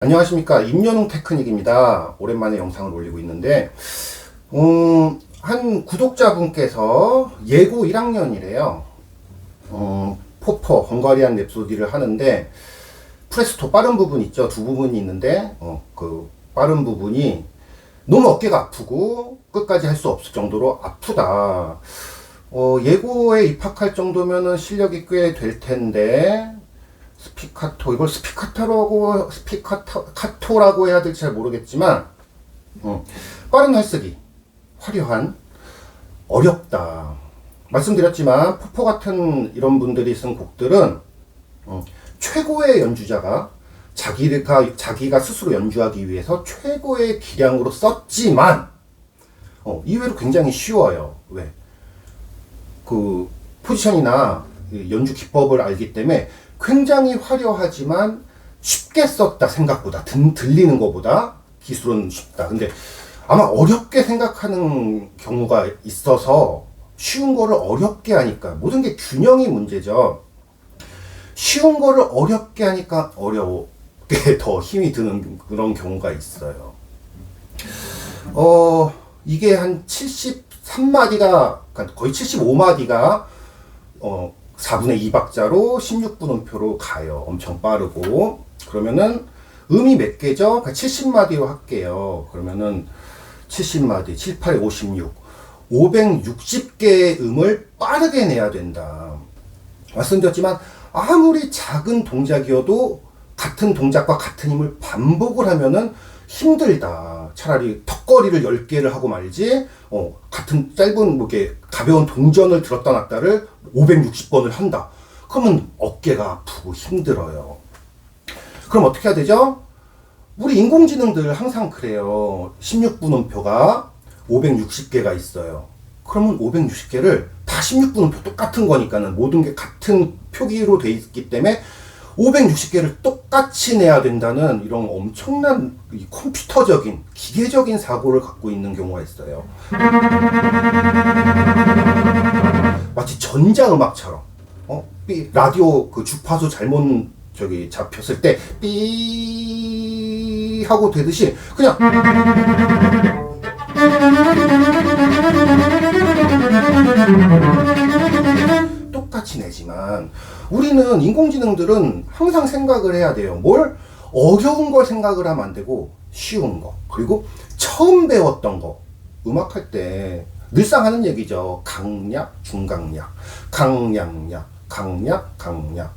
안녕하십니까, 임연웅 테크닉입니다. 오랜만에 영상을 올리고 있는데 한 구독자분께서 예고 1학년이래요. 포퍼 헝가리안 랩소디를 하는데 프레스토 빠른 부분 있죠. 두 부분이 있는데 그 빠른 부분이 너무 어깨가 아프고 끝까지 할 수 없을 정도로 아프다. 예고에 입학할 정도면은 실력이 꽤 될 텐데 스피카토, 이걸 스피카토라고 해야 될지 잘 모르겠지만 빠른 활쓰기, 화려한, 어렵다. 말씀드렸지만 포포 같은 이런 분들이 쓴 곡들은 최고의 연주자가 자기가 스스로 연주하기 위해서 최고의 기량으로 썼지만 이외로 굉장히 쉬워요. 왜? 그 포지션이나 연주 기법을 알기 때문에 굉장히 화려하지만 쉽게 썼다. 생각보다 들리는 것보다 기술은 쉽다. 근데 아마 어렵게 생각하는 경우가 있어서 쉬운 거를 어렵게 하니까, 모든 게 균형이 문제죠. 쉬운 거를 어렵게 하니까 어렵게 더 힘이 드는 그런 경우가 있어요. 이게 한 73마디가, 거의 75마디가 4분의 2박자로 16분음표로 가요. 엄청 빠르고. 그러면은 음이 몇 개죠? 70마디로 할게요. 그러면은 70마디, 7, 8, 56. 560개의 음을 빠르게 내야 된다. 말씀드렸지만 아무리 작은 동작이어도 같은 동작과 같은 힘을 반복을 하면은 힘들다. 차라리 턱걸이를 10개를 하고 말지, 같은 짧은, 가벼운 동전을 들었다 놨다를 560번을 한다. 그러면 어깨가 아프고 힘들어요. 그럼 어떻게 해야 되죠? 우리 인공지능들 항상 그래요. 16분음표가 560개가 있어요. 그러면 560개를 다 16분음표 똑같은 거니까는 모든 게 같은 표기로 돼 있기 때문에 560개를 똑같이 내야 된다는 이런 엄청난 컴퓨터적인, 기계적인 사고를 갖고 있는 경우가 있어요. 마치 전자음악처럼, 라디오 그 주파수 잘못 잡혔을 때 삐 하고 되듯이 그냥 똑같이 내지만, 우리는 인공지능들은 항상 생각을 해야 돼요. 뭘? 어려운 걸 생각을 하면 안 되고 쉬운 거, 그리고 처음 배웠던 거. 음악할 때 늘상 하는 얘기죠. 강약, 중강약, 강약약, 강약, 강약.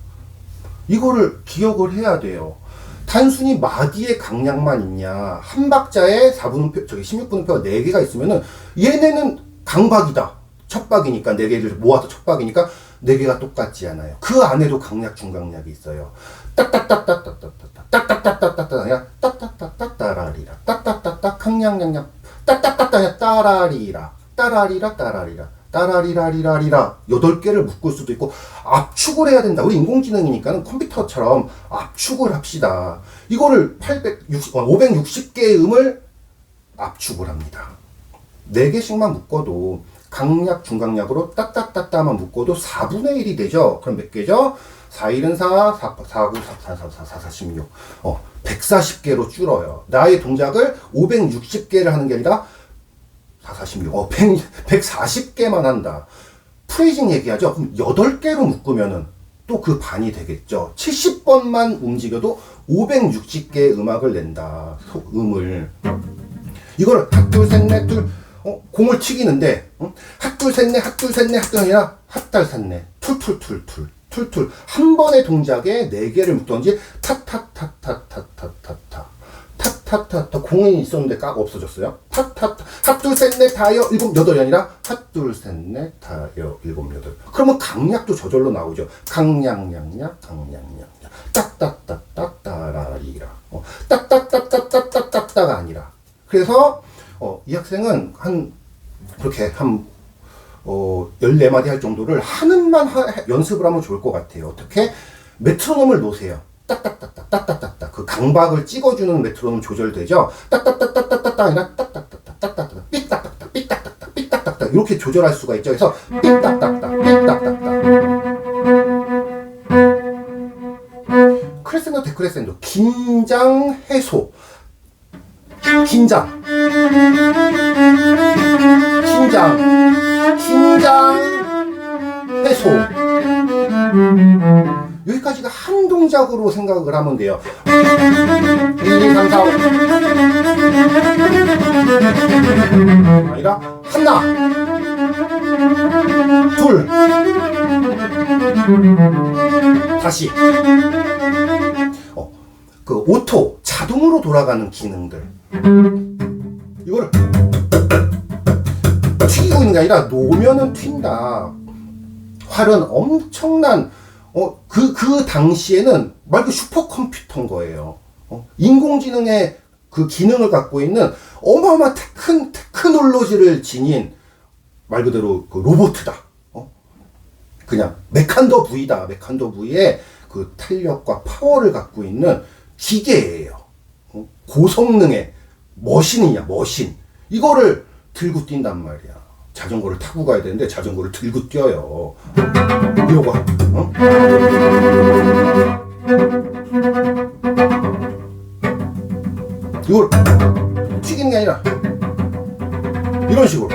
이거를 기억을 해야 돼요. 단순히 마디의 강약만 있냐, 한 박자에 16분음표가 4개가 있으면은 얘네는 강박이다. 첫 박이니까 4개를 모아서 첫 박이니까 4개가 똑같지 않아요. 그 안에도 강약, 중강약이 있어요. 따따따따따따따따 따따따따따따 따따따따따라리라 따따따따 강약약약 따따따따 따라리라 따라리라 따라리라 따라리라리라리라 8개를 묶을 수도 있고, 압축을 해야 된다. 우리 인공지능이니까는 컴퓨터처럼 압축을 합시다. 이거를 560개의 음을 압축을 합니다. 4개씩만 묶어도, 강약, 중강약으로 따따따따만 묶어도 4분의 1이 되죠. 그럼 몇 개죠? 4, 1은 4, 4, 4, 9, 4, 4, 4, 4, 16. 140개로 줄어요. 나의 동작을 560개를 하는 게 아니라 4, 46. 140개만 한다. 프레이징 얘기하죠. 그럼 8개로 묶으면은 또 그 반이 되겠죠. 70번만 움직여도 560개의 음악을 낸다. 음을. 이걸 핫, 둘, 셋, 넷, 둘. 공을 튀기는데, 핫, 둘, 셋, 넷, 핫, 둘, 셋, 넷, 핫, 둘, 아니라 핫, 딸, 셋, 넷. 툴툴툴툴. 툴툴. 한 번의 동작에 4개를 묶던지, 타타타타타타타타. 타타타타. 공이 있었는데 깍 없어졌어요. 타타타. 핫, 둘, 셋, 넷, 다여, 일곱, 여덟이 아니라 핫, 둘, 셋, 넷, 다여, 일곱, 여덟. 그러면 강약도 저절로 나오죠. 강약약약, 강약약약. 따따따따, 따라리라. 따따따따따따따가 아니라. 그래서 이 학생은 그렇게 14마디 할 정도를 하는만 연습을 하면 좋을 것 같아요. 어떻게? 메트로놈을 놓으세요. 따따따따, 따따따따. 그 강박을 찍어주는 메트로놈 조절되죠? 따따따따따따 아니라 따따따따, 따따따따, 삐따따따, 삐따따따, 삐따따따. 이렇게 조절할 수가 있죠. 그래서 삐따따따, 삐따따따. 크레센도 데크레센도 프레센도 긴장 해소. 긴장 해소. 여기까지가 한 동작으로 생각을 하면 돼요. 1, 2, 3, 4, 5 아니라 하나 둘 다시 그 오토 자동으로 돌아가는 기능들 이거를 튀기고 있는 게 아니라 놓으면은 튄다. 활은 엄청난 그 당시에는 말 그대로 슈퍼컴퓨터인 거예요. 인공지능의 그 기능을 갖고 있는 어마어마한 테크놀로지를 지닌 말 그대로 그 로봇이다. 그냥 메칸더 V다. 메칸더 V의 그 탄력과 파워를 갖고 있는 기계예요. 고성능의 머신이냐, 머신. 이거를 들고 뛴단 말이야. 자전거를 타고 가야 되는데 자전거를 들고 뛰어요. 이러고 이걸 튀기는 게 아니라 이런 식으로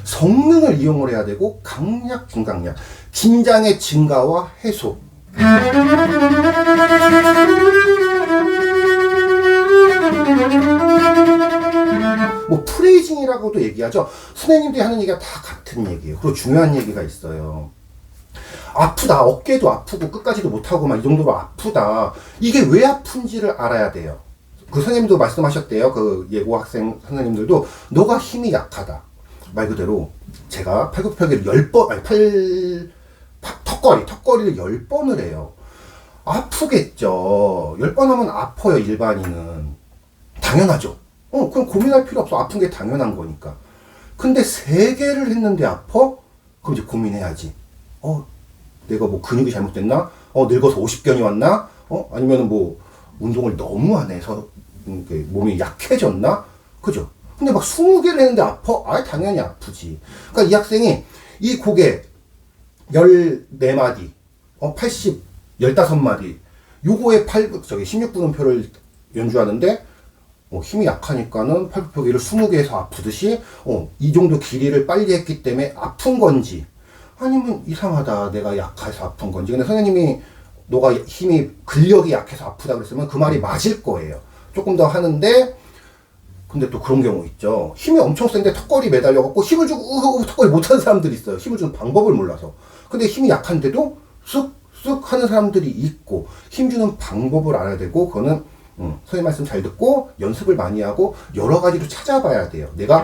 성능을 이용을 해야 되고 강약, 중강약, 긴장의 증가와 해소. 뭐 프레이징이라고도 얘기하죠. 선생님들이 하는 얘기가 다 같은 얘기예요. 그리고 중요한 얘기가 있어요. 아프다. 어깨도 아프고 끝까지도 못하고 막 이 정도로 아프다. 이게 왜 아픈지를 알아야 돼요. 그 선생님도 말씀하셨대요. 그 예고 학생 선생님들도 너가 힘이 약하다. 말 그대로 제가 팔굽혀펴기를 10번 아니 턱걸이를 10번을 해요. 아프겠죠. 10번 하면 아파요. 일반인은. 당연하죠. 그럼 고민할 필요 없어. 아픈 게 당연한 거니까. 근데 3개를 했는데 아파? 그럼 이제 고민해야지. 내가 뭐 근육이 잘못됐나? 늙어서 50견이 왔나? 아니면 뭐 운동을 너무 안 해서 몸이 약해졌나? 그죠? 근데 막 20개를 했는데 아파? 당연히 아프지. 그러니까 이 학생이 이 곡에 14마디, 15마디, 요거에 16분음표를 연주하는데, 힘이 약하니까는 팔굽혀펴기를 20개에서 아프듯이, 이 정도 길이를 빨리 했기 때문에 아픈 건지, 아니면 이상하다, 내가 약해서 아픈 건지. 근데 선생님이 너가 근력이 약해서 아프다 그랬으면 그 말이 맞을 거예요. 조금 더 하는데, 근데 또 그런 경우 있죠. 힘이 엄청 센데 턱걸이 매달려갖고 힘을 주고 턱걸이 못하는 사람들이 있어요. 힘을 주는 방법을 몰라서. 근데 힘이 약한데도 쓱쓱 하는 사람들이 있고, 힘 주는 방법을 알아야 되고, 그거는 선생님 말씀 잘 듣고 연습을 많이 하고 여러 가지로 찾아봐야 돼요. 내가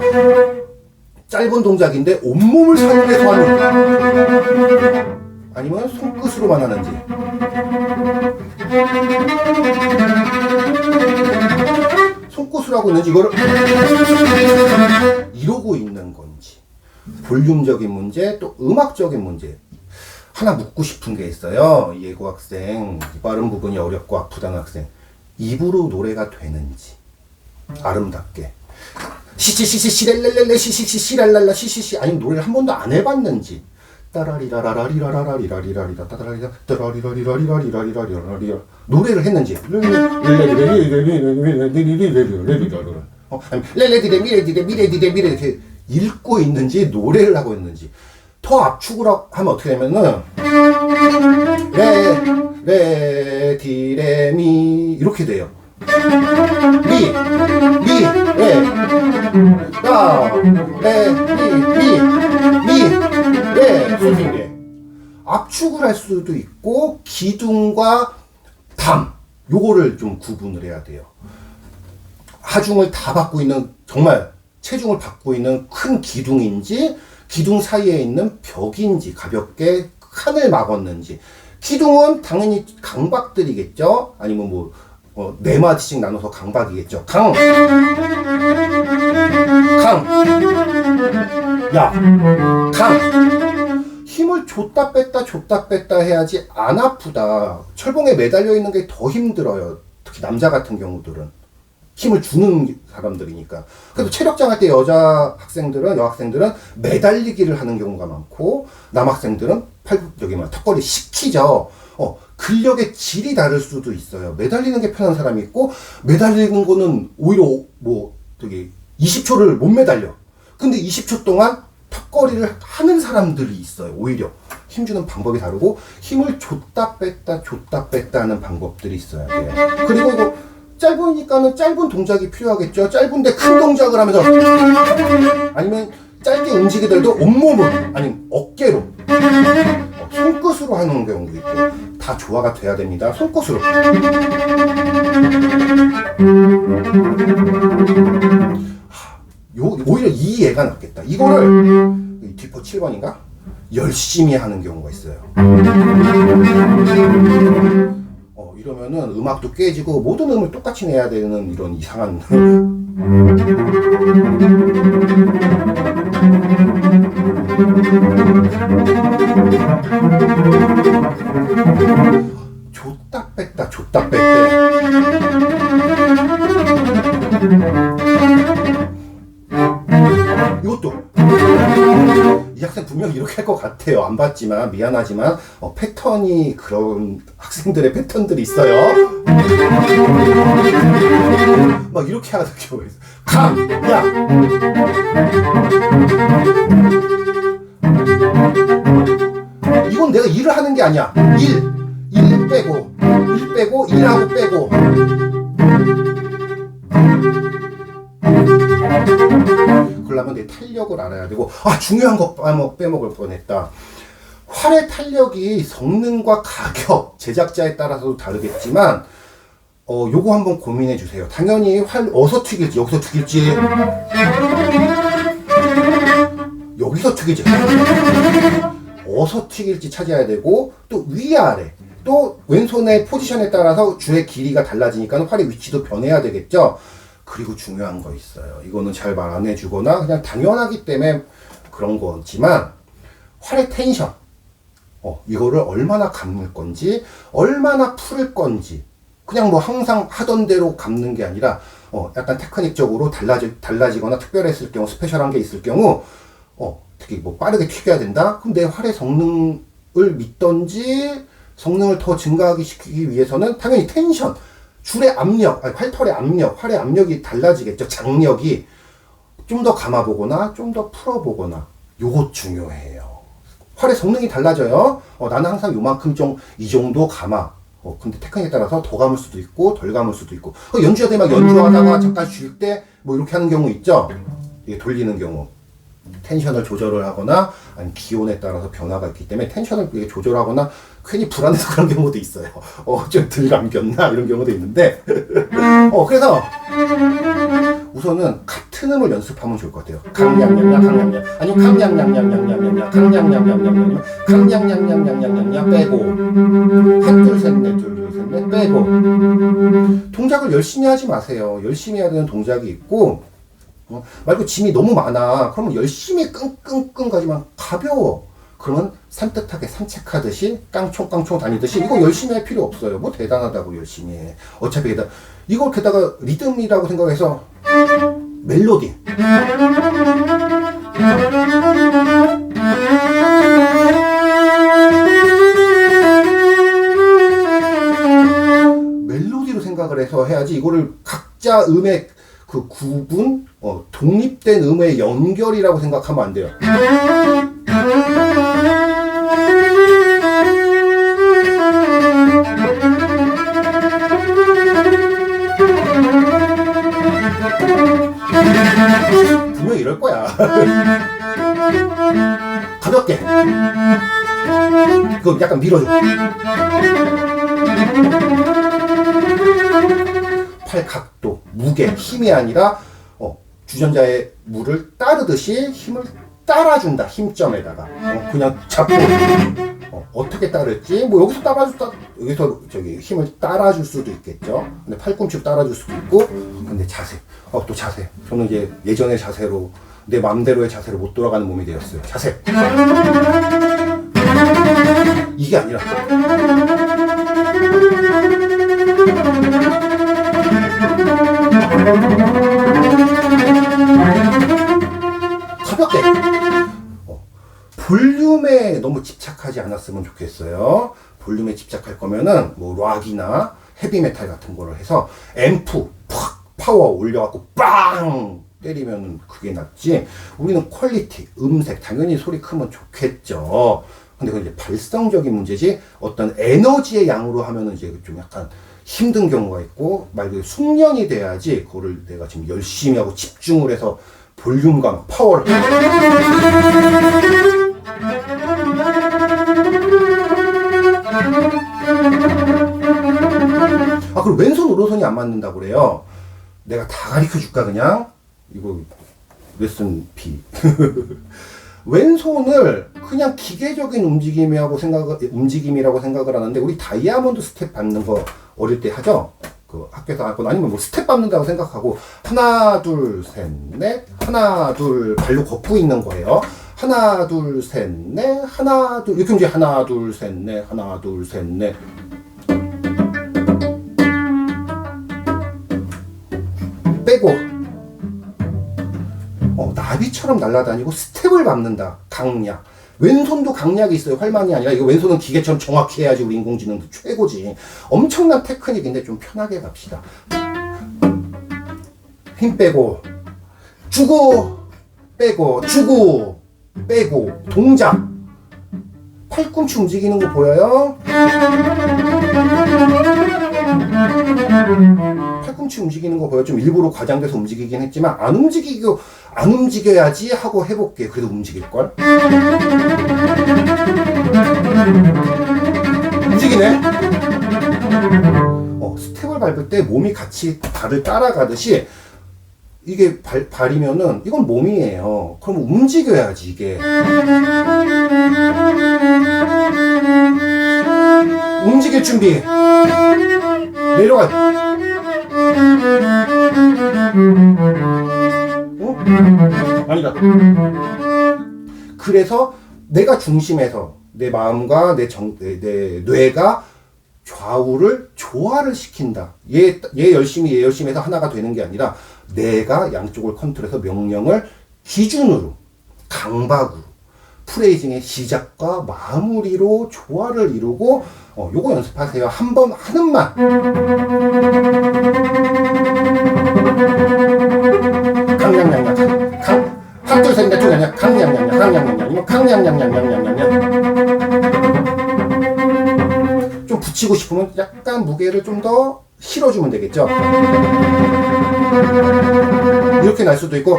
짧은 동작인데 온몸을 사용해서 하는지 아니면 손끝으로만 하는지 손끝으로 하고 있는지 이거를 이러고 있는 건지 볼륨적인 문제 또 음악적인 문제 하나 묻고 싶은 게 있어요. 예고 학생 빠른 부분이 어렵고 아프다는 학생 입으로 노래가 되는지 아름답게 시시시시시렐렐렐레 시시시시랄랄라 시시시 아니면 노래를 한 번도 안 해봤는지 따라리라라리라라리라리라리라 따라리라 따라리라리라리라리라리라리라 노래를 했는지 렐레디레 미레디레 미레디레 미레 이렇게 읽고 있는지 노래를 하고 있는지 더 압축을 하면 어떻게 되면은 레, 디, 레, 미 이렇게 돼요. 미, 레, 라, 레, 미, 레, 솔솔레. 압축을 할 수도 있고 기둥과 담 요거를 좀 구분을 해야 돼요. 하중을 다 받고 있는 정말 체중을 받고 있는 큰 기둥인지 기둥 사이에 있는 벽인지 가볍게 칸을 막았는지 기둥은 당연히 강박들이겠죠. 아니면 뭐 4마디씩 나눠서 강박이겠죠. 힘을 줬다 뺐다 해야지 안 아프다. 철봉에 매달려 있는 게 더 힘들어요. 특히 남자 같은 경우들은 힘을 주는 사람들이니까. 그래도 체력장 할 때 여학생들은 매달리기를 하는 경우가 많고 남학생들은 턱걸이 시키죠. 근력의 질이 다를 수도 있어요. 매달리는 게 편한 사람이 있고, 매달리는 거는 오히려 되게 20초를 못 매달려. 근데 20초 동안 턱걸이를 하는 사람들이 있어요. 오히려 힘주는 방법이 다르고, 힘을 줬다 뺐다 하는 방법들이 있어야 돼요. 그리고 이거 짧으니까는 짧은 동작이 필요하겠죠. 짧은데 큰 동작을 하면서, 아니면 짧게 움직이더라도 온몸으로, 아니면 어깨로, 손끝으로 하는 경우도 있고, 다 조화가 돼야 됩니다. 손끝으로. 오히려 이 예가 낫겠다. 이거를 디포 7번인가? 열심히 하는 경우가 있어요. 이러면은 음악도 깨지고 모든 음을 똑같이 내야 되는 이런 이상한 줬다 뺐다 이것도 이 학생 분명히 이렇게 할 것 같아요. 안 봤지만 미안하지만 패턴이 그런 학생들의 패턴들이 있어요. 막 이렇게 하는 경우가 있어. 야! 이건 내가 일을 하는 게 아니야. 일 빼고 일하고 빼고. 그러려면 내 탄력을 알아야 되고, 중요한 거 빼먹을 뻔했다. 활의 탄력이 성능과 가격, 제작자에 따라서도 다르겠지만, 요거 한번 고민해 주세요. 당연히 활 어디서 튀길지, 여기서 튀길지, 여기서 튀길지, 어디서 튀길지 찾아야 되고, 또 위아래, 또 왼손의 포지션에 따라서 줄의 길이가 달라지니까 활의 위치도 변해야 되겠죠. 그리고 중요한 거 있어요. 이거는 잘 말 안 해주거나 그냥 당연하기 때문에 그런 거지만, 활의 텐션, 이거를 얼마나 감을 건지, 얼마나 풀을 건지, 그냥 뭐 항상 하던 대로 감는 게 아니라 약간 테크닉적으로 달라지거나 특별했을 경우, 스페셜한 게 있을 경우 특히 뭐 빠르게 튀겨야 된다? 그럼 내 활의 성능을 믿던지, 성능을 더 증가하게 시키기 위해서는 당연히 텐션, 줄의 압력, 활털의 압력, 활의 압력이 달라지겠죠. 장력이 좀 더 감아보거나 좀 더 풀어보거나, 요것 중요해요. 활의 성능이 달라져요. 나는 항상 요만큼 이 정도 감아. 근데 테크닉에 따라서 더 감을 수도 있고 덜 감을 수도 있고, 연주자들이 막 연주하다가 잠깐 쉴 때 뭐 이렇게 하는 경우 있죠. 이게 돌리는 경우. 텐션을 조절을 하거나 아니면 기온에 따라서 변화가 있기 때문에 텐션을 조절하거나 괜히 불안해서 그런 경우도 있어요. 좀 덜 감겼나 이런 경우도 있는데 그래서 우선은 같은 음을 연습하면 좋을 것 같아요. 강냥냥냥 강냥냥, 아니면 강냥냥냥냥냥냥 강냥냥냥냥냥 강냥냥냥냥냥냥 빼고, 한 둘 셋 넷 둘 둘 셋 넷 빼고. 동작을 열심히 하지 마세요. 열심히 해야 되는 동작이 있고, 말고 짐이 너무 많아. 그러면 열심히 끙끙끙 가지만 가벼워. 그러면 산뜻하게 산책하듯이 깡총깡총 다니듯이 이거 열심히 할 필요 없어요. 뭐 대단하다고 열심히 해. 어차피 이걸 게다가 리듬이라고 생각해서 멜로디. 멜로디로 생각을 해서 해야지, 이거를 각자 음의 그 구분, 독립된 음의 연결이라고 생각하면 안 돼요. 분명 이럴 거야. 가볍게. 그거 약간 밀어줘. 팔 각도, 무게, 힘이 아니라 주전자의 물을 따르듯이 힘을 따라준다. 힘점에다가 그냥 잡고 어떻게 따를지, 뭐 여기서 여기서 힘을 따라줄 수도 있겠죠. 근데 팔꿈치로 따라줄 수도 있고, 근데 자세, 또 자세. 저는 이제 예전의 자세로, 내 맘대로의 자세로 못 돌아가는 몸이 되었어요. 자세. 이게 아니라 가볍게. 볼륨에 너무 집착하지 않았으면 좋겠어요. 볼륨에 집착할 거면은 뭐 락이나 헤비메탈 같은 거를 해서 앰프 팍 파워 올려갖고 빵 때리면 그게 낫지. 우리는 퀄리티, 음색, 당연히 소리 크면 좋겠죠. 근데 그건 이제 발성적인 문제지, 어떤 에너지의 양으로 하면은 이제 좀 약간 힘든 경우가 있고, 말 그대로 숙련이 돼야지 그거를 내가 지금 열심히 하고 집중을 해서 볼륨감, 파워를. 아, 그리고 왼손, 오른손이 안 맞는다고 그래요. 내가 다 가르쳐 줄까, 그냥? 이거, 레슨 B. 왼손을 그냥 기계적인 움직임이라고 생각을 하는데, 우리 다이아몬드 스텝 밟는 거 어릴 때 하죠? 그 학교에서 하거나 아니면 뭐 스텝 밟는다고 생각하고, 하나, 둘, 셋, 넷, 하나, 둘, 발로 걷고 있는 거예요. 하나, 둘, 셋, 넷, 하나, 둘, 이렇게 이제 하나, 둘, 셋, 넷, 하나, 둘, 셋, 넷. 빼고, 나비처럼 날아다니고 스텝을 밟는다. 강약. 왼손도 강약이 있어요. 활만이 아니라. 이거 왼손은 기계처럼 정확히 해야지 우리 인공지능도 최고지. 엄청난 테크닉인데 좀 편하게 갑시다. 힘 빼고, 주고, 빼고, 주고, 빼고, 동작. 팔꿈치 움직이는 거 보여요? 팔꿈치 움직이는 거 보여? 좀 일부러 과장돼서 움직이긴 했지만, 안 움직여야지 하고 해볼게. 그래도 움직일걸? 움직이네? 스텝을 밟을 때 몸이 같이 발을 따라가듯이, 이게 발이면은, 이건 몸이에요. 그럼 움직여야지, 이게. 움직일 준비. 내려가. 아니다. 그래서 내가 중심에서 내 마음과 내 뇌가 좌우를 조화를 시킨다. 얘 열심히 해서 하나가 되는 게 아니라 내가 양쪽을 컨트롤해서 명령을 기준으로, 강박으로, 프레이징의 시작과 마무리로 조화를 이루고, 요거 연습하세요. 한 번 하는 말. 강냥냥냥, 하나 둘 셋 넷 중 아니야. 강냥냥냥, 강냥냥냥, 강냥냥냥냥냥. 좀 붙이고 싶으면 약간 무게를 좀 더 실어주면 되겠죠. 이렇게 날 수도 있고,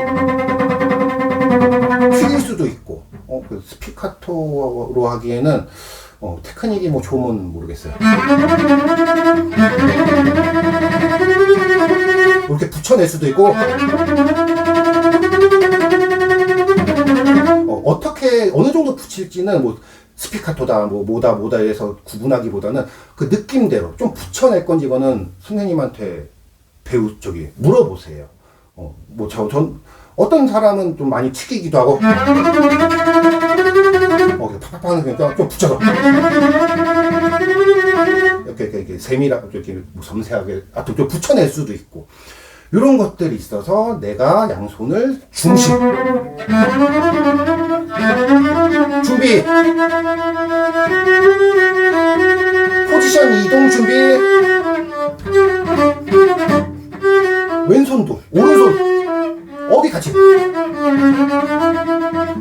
튀길 수도 있고. 그 스피카토로 하기에는 테크닉이 뭐 좋으면 모르겠어요. 이렇게 붙여낼 수도 있고, 어떻게 어느 정도 붙일지는 뭐 스피카토다 뭐 뭐다 해서 구분하기보다는 그 느낌대로 좀 붙여낼 건지, 이거는 선생님한테 물어보세요. 뭐 전 어떤 사람은 좀 많이 튀기기도 하고, 팍팍 하는 거니까 좀 붙여서 이렇게 세밀하게, 이렇게 섬세하게 좀 붙여낼 수도 있고, 이런 것들이 있어서 내가 양손을 중심, 준비, 포지션 이동 준비, 왼손도 오른손 어비 같이.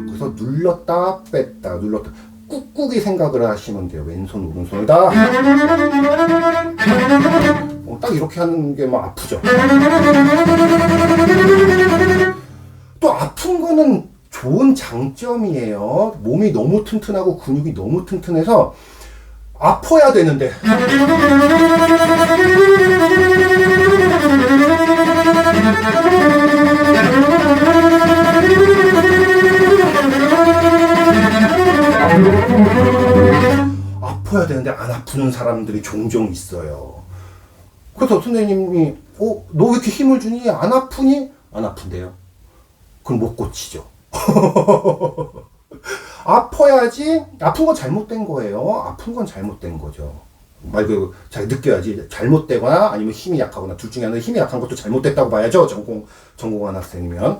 그래서 눌렀다 뺐다 눌렀다, 꾹꾹이 생각을 하시면 돼요. 왼손 오른손을 다. 딱 이렇게 하는 게 막 아프죠. 또 아픈 거는 좋은 장점이에요. 몸이 너무 튼튼하고 근육이 너무 튼튼해서 아파야 되는데 아파야 되는데 안 아프는 사람들이 종종 있어요. 그래서 선생님이 너 왜 이렇게 힘을 주니? 안 아프니? 안 아픈데요. 그럼 못 고치죠. 아파야지. 아픈 건 잘못된 거예요. 아픈 건 잘못된 거죠. 말 그대로 잘 느껴야지. 잘못되거나 아니면 힘이 약하거나 둘 중에 하나. 힘이 약한 것도 잘못됐다고 봐야죠. 전공한 학생이면.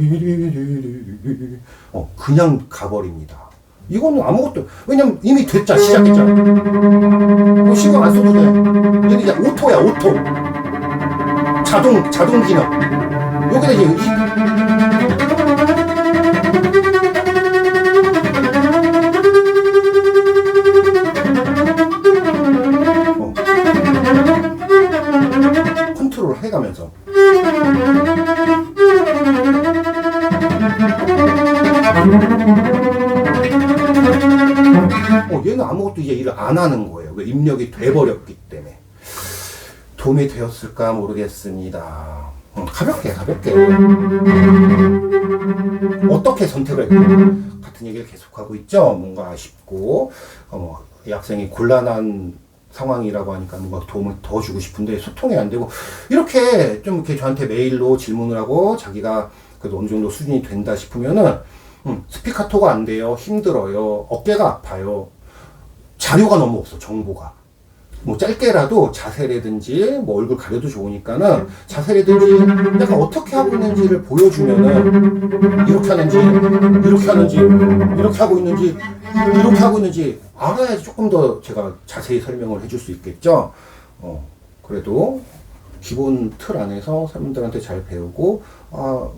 그냥 가버립니다. 이거는 아무것도, 왜냐면 이미 됐잖아, 시작했잖아. 신경 안 써도 돼. 얘는 이제 오토야, 오토. 자동 기능. 여기다 이제 컨트롤 해가면서. 얘는 아무것도 이제 일을 안 하는 거예요. 왜? 입력이 돼버렸기 때문에. 도움이 되었을까 모르겠습니다. 가볍게. 어떻게 선택을 할까요? 같은 얘기를 계속하고 있죠. 뭔가 아쉽고, 이 학생이 곤란한 상황이라고 하니까 뭔가 도움을 더 주고 싶은데 소통이 안 되고, 이렇게 좀 이렇게 저한테 메일로 질문을 하고 자기가 그래도 어느 정도 수준이 된다 싶으면은, 스피카토가 안 돼요. 힘들어요. 어깨가 아파요. 자료가 너무 없어, 정보가. 뭐 짧게라도 자세라든지 뭐 얼굴 가려도 좋으니까는 자세라든지 약간 어떻게 하고 있는지를 보여주면은 이렇게 하는지 이렇게 하는지 이렇게 하고 있는지 이렇게 하고 있는지 알아야지 조금 더 제가 자세히 설명을 해줄 수 있겠죠. 그래도 기본 틀 안에서 사람들한테 잘 배우고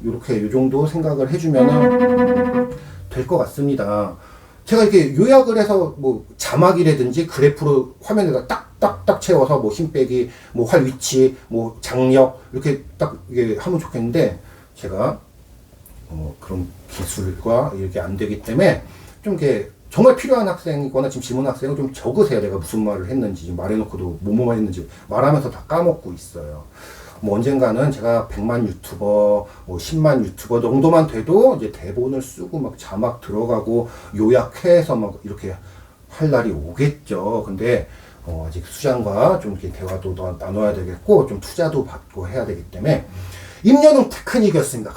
이렇게 요 정도 생각을 해주면은 될 것 같습니다. 제가 이렇게 요약을 해서 뭐 자막이라든지 그래프로 화면에다 딱딱딱 채워서 뭐 힘 빼기, 뭐 활 위치, 뭐 장력 이렇게 딱 이게 하면 좋겠는데 제가 그런 기술과 이렇게 안 되기 때문에 좀 이렇게 정말 필요한 학생이거나 지금 질문 학생은 좀 적으세요. 내가 무슨 말을 했는지 지금 말해놓고도 뭐뭐 했는지 말하면서 다 까먹고 있어요. 뭐 언젠가는 제가 100만 유튜버, 뭐 10만 유튜버 정도만 돼도 이제 대본을 쓰고 막 자막 들어가고 요약해서 막 이렇게 할 날이 오겠죠. 근데 아직 수장과 좀 이렇게 대화도 나눠야 되겠고 좀 투자도 받고 해야 되기 때문에 임연웅 테크닉이었습니다.